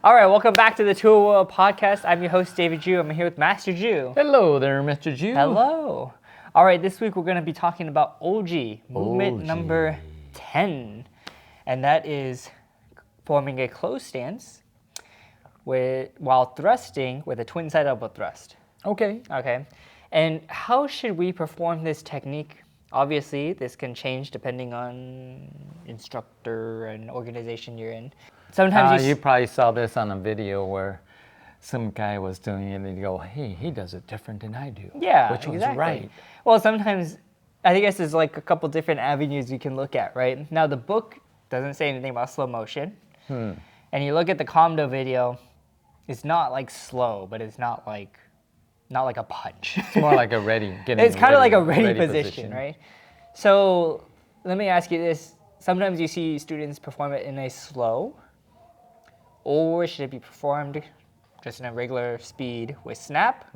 All right, welcome back to the Tool World Podcast. I'm your host, David Ju. I'm here with Master Ju. Hello there, Mr. Ju. Hello. All right, this week we're going to be talking about OG, movement number 10. And that is forming a closed stance while thrusting with a twin side elbow thrust. Okay. Okay. And how should we perform this technique? Obviously, this can change depending on instructor and organization you're in. Sometimes You probably saw this on a video where some guy was doing it and you go, hey, he does it different than I do. Yeah, Which was exactly. right. Well, sometimes I guess there's like a couple different avenues you can look at, right? Now the book doesn't say anything about slow motion. And you look at the Comdo video, it's not like slow, but it's not like a punch. It's more like a ready. It's kind of like a ready position, right? So let me ask you this. Sometimes you see students perform it in a slow, or should it be performed just in a regular speed with snap?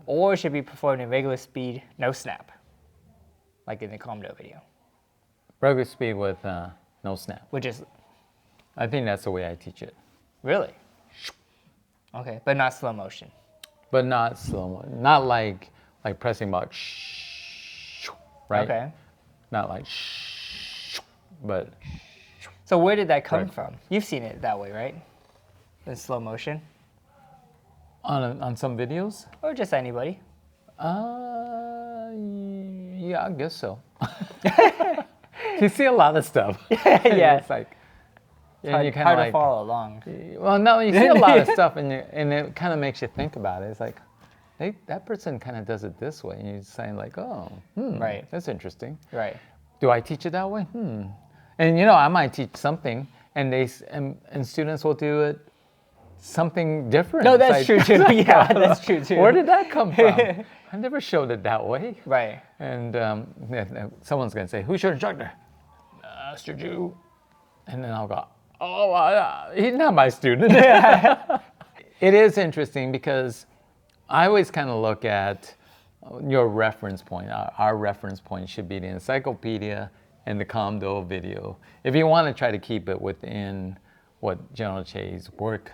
Or should it be performed in regular speed, no snap? Like in the Comdo video. Regular speed with no snap. Which is, I think that's the way I teach it. really? Okay, but not slow motion. But not slow, not like pressing about right? Okay. Not like but So where did that come Right. from? You've seen it that way, right? In slow motion? on some videos? Or just anybody? Yeah, I guess so. You see a lot of stuff. Yeah. It's like, Hard, hard to follow along. well, no, you see a lot of stuff, and it kind of makes you think about it. It's like, that person kind of does it this way, and you're saying like, oh, Right. that's interesting. Right. Do I teach it that way? And I might teach something, and and students will do it something different. No, It's that's like- true too. Yeah, that's true too. Where did that come from? I never showed it that way. Right. And someone's going to say, who's your instructor? Master Ju. And then I'll go, oh, he's not my student. It is interesting because I always kind of look at your reference point. Our reference point should be the encyclopedia and the Comdo video. If you want to try to keep it within what General Che's work,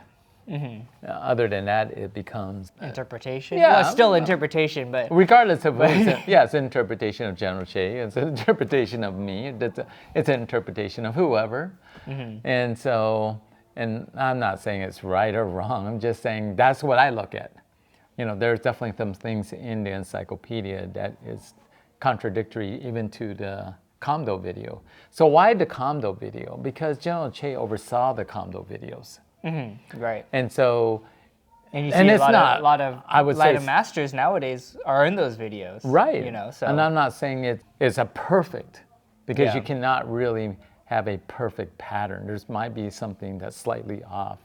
other than that, it becomes Interpretation? Yeah, Well, it's still interpretation, but regardless of it's an interpretation of General Che, it's an interpretation of me, it's an interpretation of whoever. And so, and I'm not saying it's right or wrong, I'm just saying that's what I look at. There's definitely some things in the encyclopedia that is contradictory even to the Comdo video. So why the Comdo video? Because General Che oversaw the Comdo videos. right. And so, And you see and a it's lot not, of, lot of I would light say of masters nowadays are in those videos. right. So And I'm not saying it's a perfect, because Yeah. you cannot really have a perfect pattern. There might be something that's slightly off.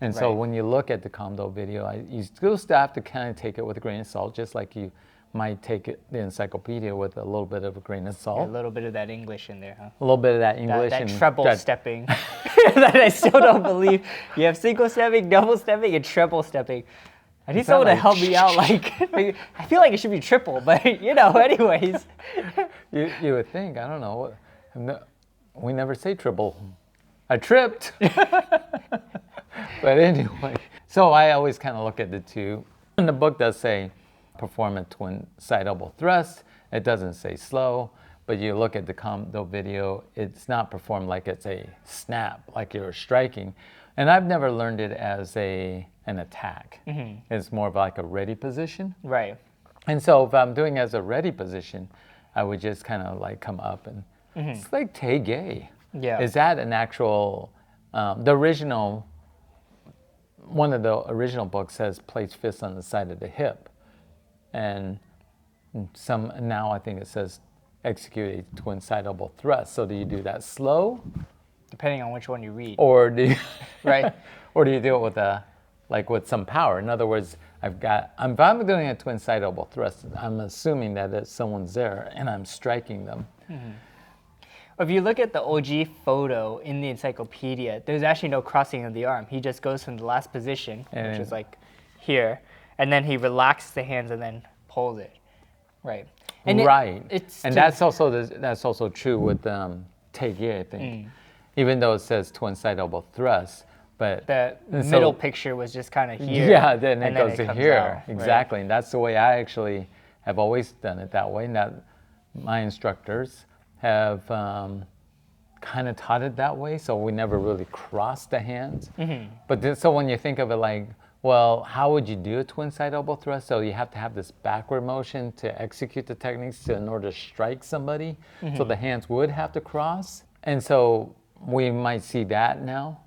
And so Right. when you look at the Comdo video, you still have to kind of take it with a grain of salt, just like you might take the encyclopedia with a little bit of a grain of a salt. little bit of that English in there, huh? A little bit of that That, English that and treble that- stepping that I still don't believe. You have single stepping, double stepping, and treble stepping. I need Is that someone to like- help me out. I feel like it should be triple, but anyways. You would think, I don't know. We never say triple. I tripped. But anyway, so I always kind of look at the two. And the book does say perform a twin side elbow thrust. It doesn't say slow, but you look at the Comdo video, it's not performed like it's a snap, like you're striking. And I've never learned it as an attack. It's more of like a ready position. Right. And so if I'm doing as a ready position, I would just kind of like come up and it's like Taige. Yeah. Is that an actual, one of the original books says place fists on the side of the hip. And now I think it says execute a twin side elbow thrust. So do you do that slow? Depending on which one you read. Or do you, Right. or do you do it with some power? In other words, if I'm doing a twin side elbow thrust, I'm assuming that someone's there and I'm striking them. If you look at the OG photo in the encyclopedia, there's actually no crossing of the arm. He just goes from the last position, which is like here, and then he relaxes the hands and then pulls it. Right. And that's also true with Taige, I think. Even though it says twin side elbow thrust, But The and so- middle picture was just kind of here. Yeah, then it and goes to comes here. out, right? Exactly. And that's the way I actually have always done it that way. Now, my instructors have kind of taught it that way, so we never really crossed the hands. But so when you think of it like, well, how would you do a twin side elbow thrust? So you have to have this backward motion to execute the techniques in order to strike somebody. So the hands would have to cross. And so we might see that now,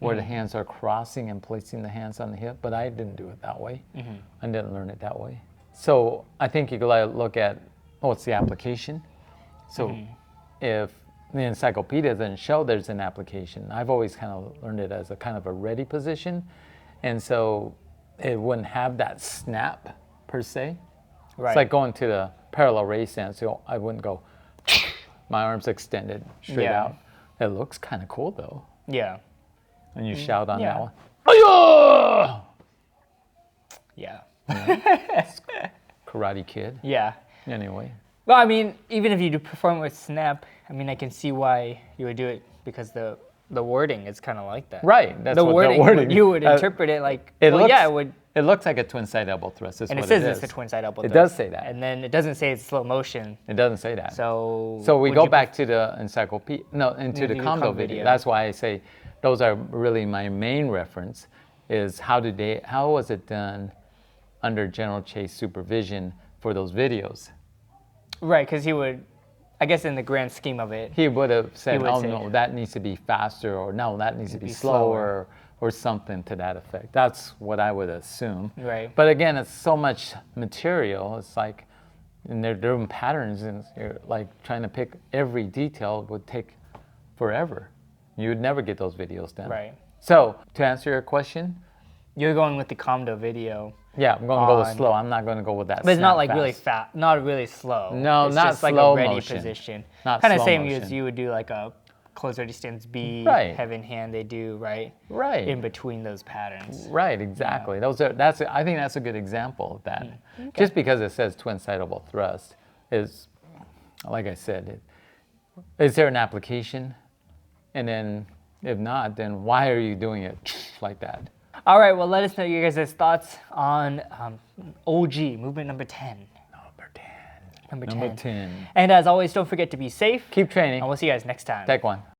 where the hands are crossing and placing the hands on the hip, but I didn't do it that way. I didn't learn it that way. So I think you could look at what's the application. So if the encyclopedia doesn't show there's an application, I've always kind of learned it as a kind of a ready position. And so it wouldn't have that snap per se. Right. It's like going to the parallel raise stance. So I wouldn't go, my arms extended straight Yeah. out. It looks kind of cool though. Yeah. And you shout on Yeah. that one. Hi-ya! Yeah. Karate Kid. Yeah. Anyway. Well, I mean, even if you do perform with snap, I mean, I can see why you would do it because the wording is kind of like that. Right. That's The what wording, the wording. you would interpret it like, It well, looks, yeah, it would. It looks like a twin side elbow thrust. Is And it what says it it's is. a twin side elbow It thrust. does say that. And then it doesn't say it's slow motion. It doesn't say that. So So we would go you back to the encyclopedia, no, into the the combo combo video. video. That's why I say those are really my main reference. Is how was it done under General Chase supervision for those videos? Right, because he would, I guess in the grand scheme of it, He would have said, would "Oh say- no, that needs to be faster," or "No, that needs to be be slower," or something to that effect. That's what I would assume. Right. But again, it's so much material. It's like, and they're doing patterns, and you're like trying to pick every detail would take forever. You would never get those videos done. Right. So to answer your question, you're going with the Comdo video. yeah, I'm going to go with On- slow. I'm not going to go with that. But it's not snap like really fast. fast, not really slow. No, it's not just like slow a ready motion. position. Not Kind of slow same motion. as you would do like a close ready stance B, Right. heaven hand. They do right Right. in between those patterns. Right, exactly. I think that's a good example of that. Mm. Just because it says twin side elbow thrust is, like I said, is there an application? And then if not, then why are you doing it like that? All right. Well, let us know your guys' thoughts on OG movement number 10. Number 10. Number 10. And as always, don't forget to be safe. Keep training. And we'll see you guys next time. Take one.